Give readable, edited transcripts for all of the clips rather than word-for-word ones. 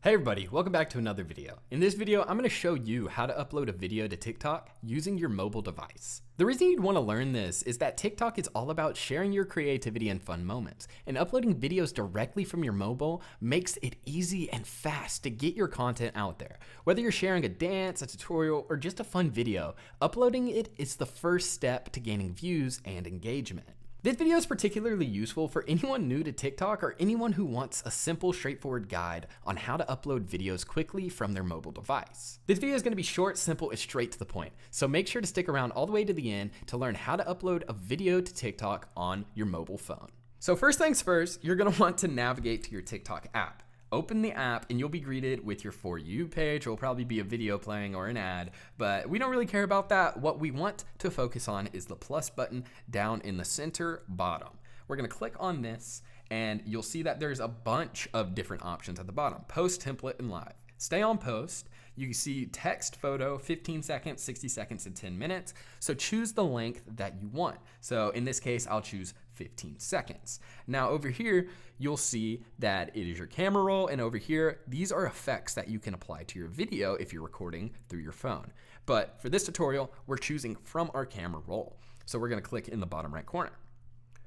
Hey everybody, welcome back to another video. In this video, I'm going to show you how to upload a video to TikTok using your mobile device. The reason you'd want to learn this is that TikTok is all about sharing your creativity and fun moments, and uploading videos directly from your mobile makes it easy and fast to get your content out there. Whether you're sharing a dance, a tutorial, or just a fun video, uploading it is the first step to gaining views and engagement. This video is particularly useful for anyone new to TikTok or anyone who wants a simple, straightforward guide on how to upload videos quickly from their mobile device. This video is going to be short, simple, and straight to the point, so make sure to stick around all the way to the end to learn how to upload a video to TikTok on your mobile phone. So first things first, you're going to want to navigate to your TikTok app. Open the app and you'll be greeted with your For You page. Will probably be a video playing or an ad, but we don't really care about that. What we want to focus on is the plus button down in the center bottom. We're gonna click on this and you'll see that there's a bunch of different options at the bottom. Post, template, and live. Stay on post. You see text, photo, 15 seconds, 60 seconds, and 10 minutes. So choose the length that you want. So in this case, I'll choose 15 seconds. Now over here, you'll see that it is your camera roll, and over here, these are effects that you can apply to your video if you're recording through your phone. But for this tutorial, we're choosing from our camera roll. So we're gonna click in the bottom right corner.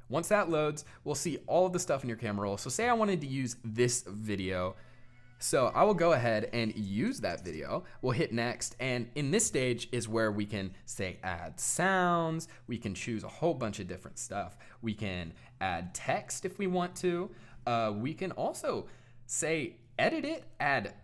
Once that loads, we'll see all of the stuff in your camera roll. So say I wanted to use this video. So I will go ahead and use that video. We'll hit next, and in this stage is where we can say add sounds. We can choose a whole bunch of different stuff. We can add text if we want to. We can also say edit it, add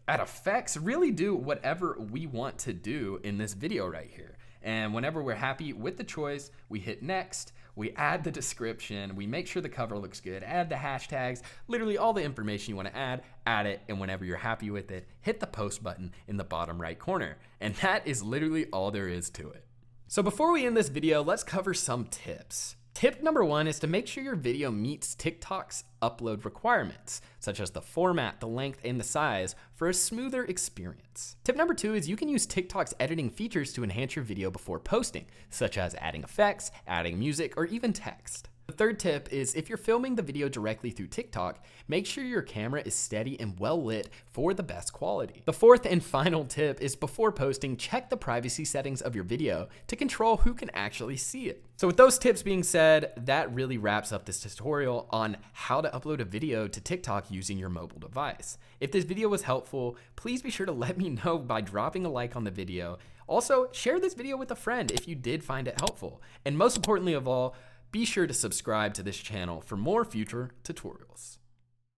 effects, really do whatever we want to do in this video right here. And whenever we're happy with the choice, we hit next. We add the description, we make sure the cover looks good, add the hashtags, literally all the information you want to add it, and whenever you're happy with it, hit the post button in the bottom right corner. And that is literally all there is to it. So before we end this video, let's cover some tips. Tip number one is to make sure your video meets TikTok's upload requirements, such as the format, the length, and the size for a smoother experience. Tip number two is you can use TikTok's editing features to enhance your video before posting, such as adding effects, adding music, or even text. The third tip is if you're filming the video directly through TikTok, make sure your camera is steady and well lit for the best quality. The fourth and final tip is before posting, check the privacy settings of your video to control who can actually see it. So with those tips being said, that really wraps up this tutorial on how to upload a video to TikTok using your mobile device. If this video was helpful, please be sure to let me know by dropping a like on the video. Also, share this video with a friend if you did find it helpful. And most importantly of all, be sure to subscribe to this channel for more future tutorials.